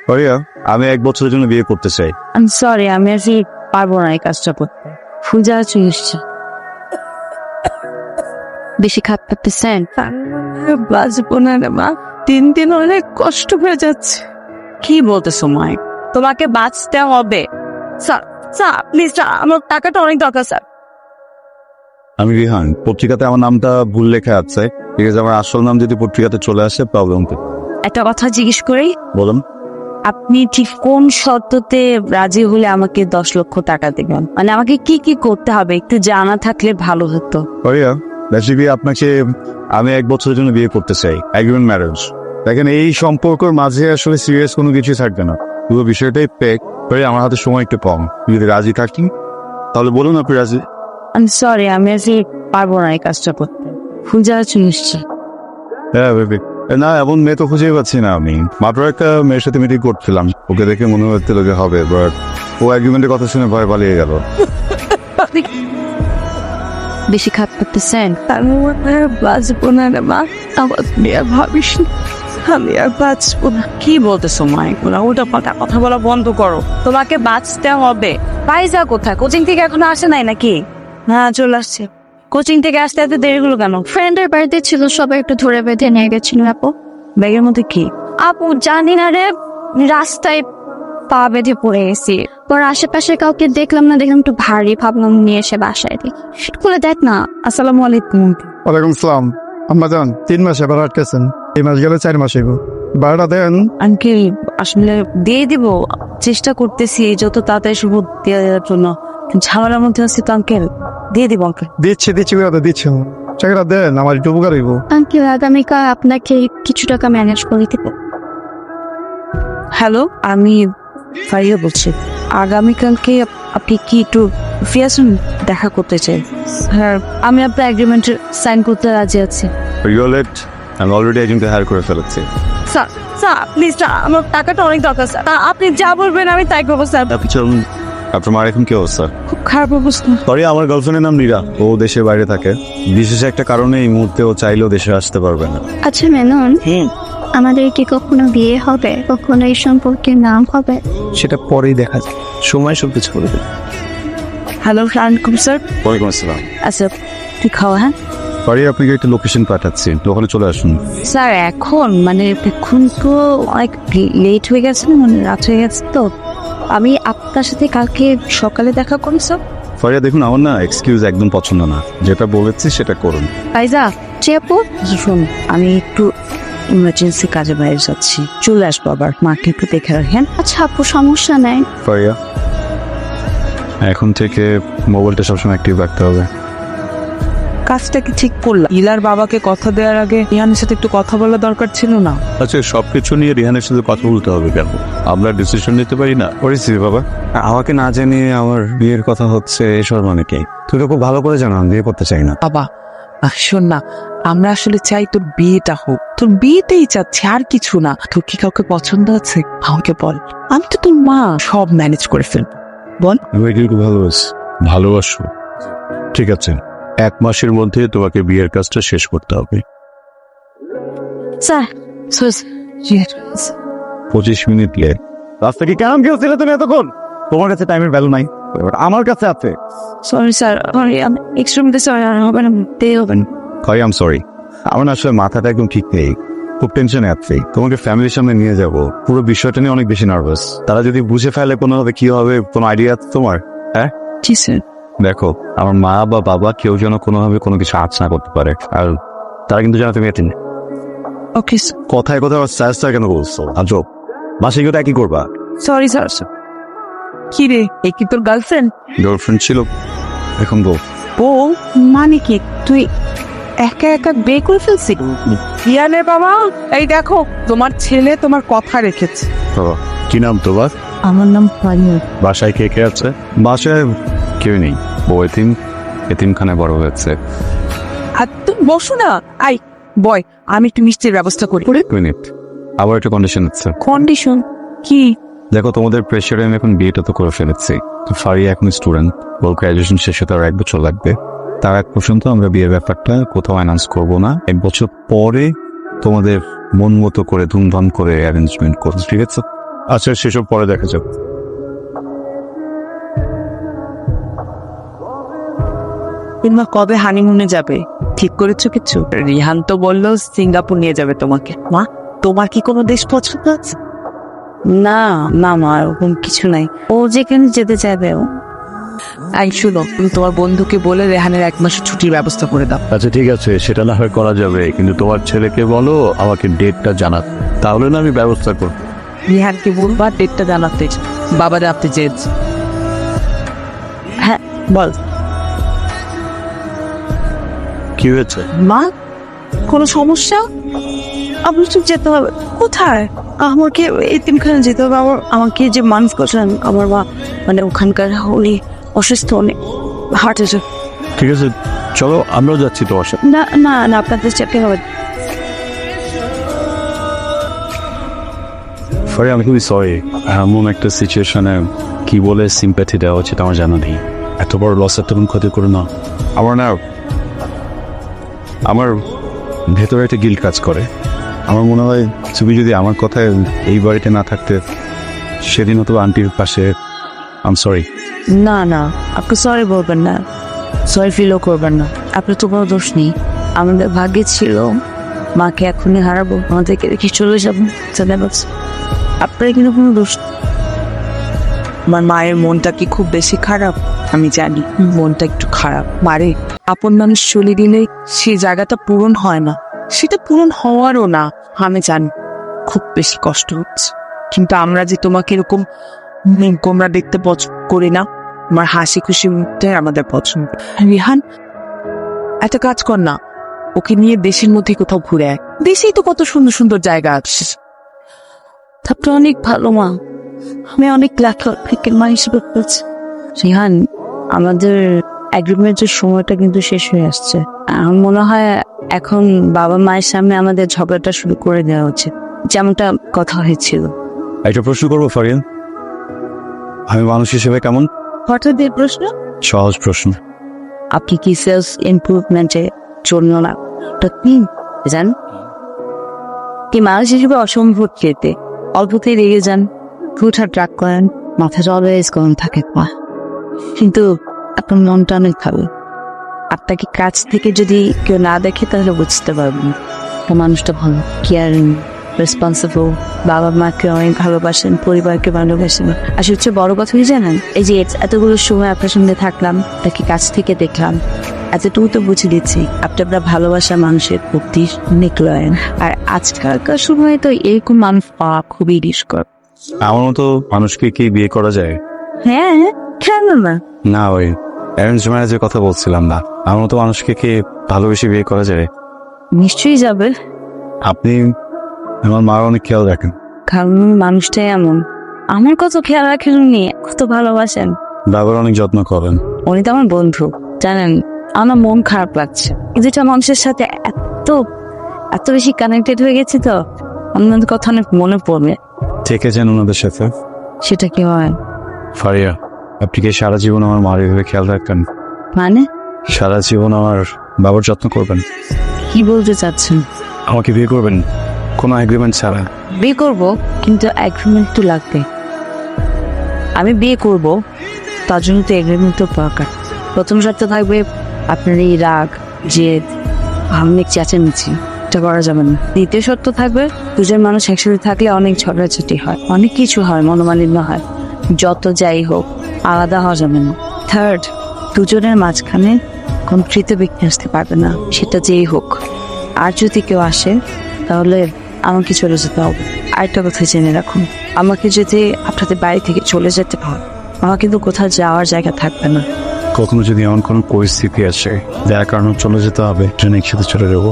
ফারিয়া, আমি 1 বছরের জন্য বিয়ে করতে চাই। আমি সরি, আমি আজকে পারবো না এই কাজটা করতে। পূজা চলে এসছে। বেশি খাপ পাচ্ছেন? বাঁচবো না রে মা, দিন দিন অনেক কষ্ট হয়ে যাচ্ছে। কি বলতেছো মাই? তোমাকে বাঁচতে হবে। স্যার স্যার প্লিজ স্যার, আমার টাকাটা অনেক দরকার স্যার। আমি রিহান, পত্রিকাতে আমার নামটা ভুল লেখা আছে, ঠিক আছে? আমার আসল নাম যদি পত্রিকাতে চলে আসে প্রবলেম হবে। একটা কথা জিজ্ঞেস করি, বলুন। আপনি ঠিক কোন শর্ততে রাজি হলে আমাকে 10 লক্ষ টাকা দেবেন? মানে আমাকে কি কি করতে হবে একটু জানা থাকলে ভালো হতো। ফারিয়া, বেসিক্যালি আপনাকে আমি 1 বছরের জন্য বিয়ে করতে চাই, এগ্রিমেন্ট ম্যারেজ। দেখেন, এই সম্পর্কের মাঝে আসলে সিরিয়াস কোনো কিছুই থাকবে না, পুরো বিষয়টাই পেক। ফারিয়া, আমার হাতে সময় একটু কম, যদি রাজি থাকি তাহলে বলুন আপনি রাজি। আমি সরি, আমি আজকে পারবো না এই কাজটা করতে। পূজা চলে এসছে। হ্যাঁ বেবি, না এমন মেয়ে তো খুঁজেই পাচ্ছি না আমি। মাত্র একটা মেয়ের সাথে মিটিং করছিলাম, ওকে দেখে মনে হচ্ছে লোকে হবে, বাট ও এগ্রিমেন্টের কথা শুনে ভয় পালিয়ে গেল। বেশি খাপ করতেছেন? আমি আর বাঁচবো না রে মা, আমার মেয়ে ভাবিস না, আমি আর বাঁচবো না। কি বলতেছো মাই? উল্টা পাল্টা কথা বলা বন্ধ করো। তোমাকে বাঁচতে হবে। পাইজা কোথায়? কোচিং থেকে এখনো আসে নাই নাকি? হ্যাঁ চলে আসছে। কোচিং থেকে আসতে এত দেরি হলো কেন? ফ্রেন্ডের বাড়িতে ছিল, সবাই একটু ধরে বেঁধে নিয়ে গেছিল আপু। ব্যাগের মধ্যে কি? আপু জানি না রে, রাস্তায় পা বেঁধে পড়ে গেছি। পর আশেপাশে কাউকে দেখলাম না, দেখলাম একটু ভারী, ভাবলাম নিয়ে এসে বাসায় দিই। খুলে দেখ না। আসসালামু আলাইকুম। ওয়ালাইকুম সালাম। আম্মা যান, 3 মাস এবার আটকেছেন, এই মাস গেলে 4 মাস হইব। ভাড়াটা দেন। আঙ্কেল আসলে দিয়ে দিব, চেষ্টা করতেছি যত তাড়াতাড়ি শুভ দেওয়া যাওয়ার জন্য। ঝামেলার মধ্যে আছি তো আঙ্কেল, দিয়ে দিব আঙ্কেল। দিচ্ছি করে দিচ্ছি, টাকাটা দেন, আমার একটু উপকার হইব। আঙ্কেল আগামীকাল আপনাকে কিছু টাকা ম্যানেজ করে দিব। হ্যালো, আমি ফারিয়া বলছি। আগামীকালকে আপনি কি একটু ফ্রি আছেন? দেখা করতে চাই। হ্যাঁ, আমি আপনার এগ্রিমেন্টে সাইন করতে রাজি আছি। ইউ লেট, আমি অলরেডি একজনকে হায়ার করে ফেলেছি। স্যার স্যার প্লিজ স্যার, আমার টাকাটা অনেক দরকার স্যার। আপনি যা বলবেন আমি তাই করবো স্যার। আপনি চলুন। আপনার মার এখন কি অবস্থা? খুব খারাপ অবস্থা। সরি, আমার গার্লফ্রেন্ডের নাম নীরা, ও দেশের বাইরে থাকে। বিশেষ একটা কারণে এই মুহূর্তে ও চাইলেও দেশে আসতে পারবে না। আচ্ছা মেনন, আমাদের কি কখনো বিয়ে হবে? কখনো এই সম্পর্কের নাম হবে? সেটা পরেই দেখা যায়, সময় সব কিছু করে দেবে। হ্যালো আলাইকুম স্যার। ওয়ালাইকুম আসসালাম। আচ্ছা তুই খাওয়া। হ্যাঁ সরি, আপনাকে একটা লোকেশন পাঠাচ্ছি, ওখানে চলে আসুন। স্যার, এখন তো অনেক লেট হয়ে গেছে, মানে রাত হয়ে গেছে তো। আমি আপনার সাথে কালকে সকালে দেখা করি স্যার। ফারিয়া দেখুন, আমার না এক্সকিউজ একদম পছন্দ না, যেটা বলেছি সেটা করুন। পাইজা চেপু শুন, আমি একটু ইমার্জেন্সি কাজে বাইরে যাচ্ছি, চলে আসবো আবার। মাকে একটু দেখে রাখেন। আচ্ছা আপু, সমস্যা নাই। ফারিয়া, এখন থেকে মোবাইলটা সবসময় অ্যাক্টিভ রাখতে হবে। কাজটা কি ঠিক করলাম? ইলার বাবাকে কথা দেওয়ার আগে রিহানের সাথে একটু কথা বলা দরকার ছিল না? আচ্ছা, সবকিছু নিয়ে রিহানের সাথে কথা বলতে হবে কেন? আমরা ডিসিশন নিতে পারি না? করেছি বাবা, আমাকে না জানিয়ে আমার বিয়ের কথা হচ্ছে, এসব মানে কি? তুই তো খুব ভালো করে জানো আমি বিয়ে করতে চাই না। বাবা শোন না, আমরা আসলে চাই তোর বিয়েটা হোক, তোর বিয়েতেই চাচ্ছি, আর কিছু না। তোর কি কাউকে পছন্দ আছে আমাকে বল, আমি তো তোর মা, সব ম্যানেজ করে ফেলবো। বল। আমি এটুকু ভালোবাসো। ঠিক আছে, 1 মাসের মধ্যে তোমাকে বিয়ের কাজটা শেষ করতে হবে। Sir 25 minute late. রাস্তা কি কেমন গেছিলে তুমি এতক্ষণ? তোমার কাছে টাইমের ভ্যালু নাই, আমার কাছে আছে। সরি স্যার, আমি এক্সট্রিমলি সরি, হবে না, দেরি হবে না। আই এম সরি, আমার না আসলে মাথাটা একদম ঠিক নেই, খুব টেনশনে আছি। তোমাকে ফ্যামিলির সামনে নিয়ে যাব, পুরো বিষয়টা নিয়ে অনেক বেশি নার্ভাস। তারা যদি বুঝে ফেলে কোনোভাবে কি হবে, কোনো আইডিয়া আছে তোমার? হ্যাঁ জি স্যার। দেখো, আমার মা বা বাবা কেউ যেন কোনোভাবে কোনো কিছু আঁচ না করতে পারে, আর তারা কিন্তু জানো তুমি এতিম। ওকে কথায় কথায় স্যার কেন বলছো? আজব, বাসায় গিয়ে একই করবা। Sorry sir. কি রে, এ কি তোর গার্লফ্রেন্ড? গার্লফ্রেন্ড ছিল, এখন বউ। বউ মানে কি? তুই একা একা বিয়ে করে ফেলছি? রিয়ানের বাবা, এই দেখো তোমার ছেলে তোমার কথা রেখেছে। বাবা, কি নাম তোমার? আমার নাম ফারিয়া। বাসায় কে কে আছে? বাসায় কেউ নেই, বউ এতিমখানায় বড় হয়েছে। আর তুমি বসো না, আই বয়, আমি একটু মিষ্টির ব্যবস্থা করি। মিনিট, আবার একটা কন্ডিশন আছে। কন্ডিশন কি? দেখো, তোমাদের প্রেশারে আমি এখন বিয়েটা তো করে ফেলেছি। ফারিয়া এখন স্টুডেন্ট, ওর গ্রাজুয়েশন শেষ হতে আর 1 বছর লাগবে। তার এক পর্যন্ত আমরা বিয়ের ব্যাপারটা কোথাও অ্যানাউন্স করবো না। 1 বছর পরে তোমাদের মন মতো করে ধুমধাম করে অ্যারেঞ্জমেন্ট করবো, ঠিক আছে? আচ্ছা সেসব পরে দেখা যাবে। তোমরা কবে হানিমুনে যাবে ঠিক করেছো কিছু? রিহান তো বললো সিঙ্গাপুর নিয়ে যাবে তোমাকে। মা, তোমার কি কোনো দেশ পছন্দ আছে? না না মা, ওরকম কিছু নাই। ও যেখানে যেতে চাইবে ও। এই শুনো, তুমি তোমার বন্ধুকে বলে রেহানের 1 মাসের ছুটির ব্যবস্থা করে দাও। আচ্ছা ঠিক আছে, সেটা না হয় করা যাবে, কিন্তু তোমার ছেলেকে বলো আমাকে ডেটটা জানাতে, তাহলে না আমি ব্যবস্থা করব। রিহানকে বলবা ডেটটা জানাতে, বাবা জানতে চেয়েছে। হ্যাঁ বল। কি হয়েছে? মা, কোনো সমস্যা? আপনার তো যেতে হবে। কোথায়? আমাকে এতিমখানে যেতে হবে। আমাকে যে মানুষ করছেন আমার মা, মানে ওখানকার উনি অসুস্থ, অনেক হার্ট আছে। ঠিক আছে চলো, আমরাও যাচ্ছি তোমার সাথে। না না না, আপনাদের যেতে হবে। সরি, আমি খুবই সরি। এমন একটা সিচুয়েশনে কি বলে সিম্প্যাথি দেওয়া উচিত আমার জানা নেই। এত বড় লসের তেমন ক্ষতি করে না। আমার ভেতরে একটা গিল্ট কাজ করে। আমার মনে হয় তুমি যদি আমার কথায় এই বাড়িতে না থাকতে, সেদিন হয়তো আন্টির পাশে। আম সরি। না না, আপনি সরি বলবেন না, সরি ফিলও করবেন না। আপনার তো কোনো দোষ নেই। আমাদের ভাগ্যে ছিল মাকে এখনই হারাবো, আমাদেরকে রেখে চলে যাবো। আপনার কিন্তু কোনো দোষ নেই। আমার মায়ের মনটা কি খুব বেশি খারাপ? আমি জানি মনটা একটু খারাপ। মারে, আপন মানুষ চলে দিলে সেই জায়গাটা পূরণ হয় না, সেটা পূরণ হওয়ারও না। আমি জানি খুব বেশি কষ্ট হচ্ছে, কিন্তু আমরা যে তোমাকে এরকম গোমরা দেখতে পছন্দ করি না। আমার হাসি খুশি মুখটাই আমাদের পছন্দ। রিহান, একটা কাজ কর না, ওকে নিয়ে দেশের মধ্যে কোথাও ঘুরে আয়। দেশেই তো কত সুন্দর সুন্দর জায়গা আছে। আপনি অনেক ভালো মা, আমি অনেক লাখের মা হিসেবে পেয়েছি। রিহান, আমাদের এগ্রিমেন্টের সময়টা কিন্তু শেষ হয়ে আসছে। আমার মনে হয় এখন বাবা মায়ের সামনে আমাদের ঝগড়াটা শুরু করে দেওয়া উচিত, যেমনটা কথা হয়েছিল। একটা প্রশ্ন করবো ফারিয়ান, আমি মানুষ হিসেবে কেমন? হঠাৎ এই প্রশ্ন? সহজ প্রশ্ন। আপনি কি সেলস ইমপ্রুভমেন্টে জন্য না জান? কি মানুষ হিসেবে অসম্ভব খেতে, অল্পতেই রেগে যান, হুটহাট রাগ করেন, মাথাটা অলওয়েজ গরম থাকে। কিন্তু আপনার মনটা অনেক ভালো। আপনাকে কাছ থেকে যদি কেউ না দেখে তাহলে বুঝতে পারবেন মানুষটা ভালো, কেয়ারিং, রেসপন্সিবল, বাবা মাকে অনেক ভালোবাসেন, পরিবারকে ভালোবাসেন। আর সবচেয়ে বড় কথা কি জানেন, এই যে এতগুলো সময় আপনার সঙ্গে থাকলাম, তাকে কাছ থেকে দেখলাম, এতটুকু তো বুঝে দিচ্ছি আপনারা ভালোবাসা মানুষের প্রতি অনেক লয়েন। আর আজকালকার সময় তো এরকম মানুষ পাওয়া খুবই দুষ্কর। আমার মতো মানুষকে কি বিয়ে করা যায়? হ্যাঁ, কেন না? না, ওই অ্যারেঞ্জ ম্যারেজের কথা বলছিলাম না। আমার মতো মানুষকে কি ভালোবেসে বিয়ে করা যায়? নিশ্চয়ই যাবে। আপনি আমার মার অনেক খেয়াল রাখেন। কারণ মানুষটাই এমন। আমার কত খেয়াল রাখেন উনি, কত ভালোবাসেন। বাবার অনেক যত্ন করেন। উনি তো আমার বন্ধু, জানেন। আমার মন খারাপ লাগছে, যেটা মানুষের সাথে এত বেশি কানেক্টেড হয়ে গেছি, তো অন্যদের কথা অনেক মনে পড়বে। থেকেছেন ওনাদের সাথে? সেটা কি হয়? ফারিয়া, আপনি কি সারা জীবন আমার মার এভাবে খেয়াল রাখবেন? মানে সারা জীবন আমার বাবার যত্ন করবেন? কি বলতে চাচ্ছেন? আমাকে বিয়ে করবেন কোনো এগ্রিমেন্ট ছাড়া? বিয়ে করবো, কিন্তু এগ্রিমেন্ট তো লাগবে। আমি বিয়ে করব, তার জন্য তো এগ্রিমেন্ট তো দরকার। প্রথম শর্ত থাকবে আপনার এই রাগ, জেদ, অনেক চেঁচামেচি, এটা করা যাবে না। দ্বিতীয় শর্ত থাকবে দুজন মানুষ একসাথে থাকলে অনেক ঝগড়াঝাটি হয়, অনেক কিছু হয়, মনোমালিন্য হয়, যত যাই হোক আলাদা হওয়া যাবে না। থার্ড, দুজনের মাঝখানে কোন তৃতীয় ব্যক্তি আসতে পারবে না, সেটা যেই হোক। আর যদি কেউ আসে তাহলে আমাকে চলে যেতে হবে। আরেকটা কথা জেনে রাখুন, আমাকে যদি আপনাদের বাড়ি থেকে চলে যেতে হয়, আমার কিন্তু কোথাও যাওয়ার জায়গা থাকবে না। কখনো যদি এমন কোনো পরিস্থিতি আসে যার কারণে চলে যেতে হবে, ট্রেনে একসাথে চলে যাবো।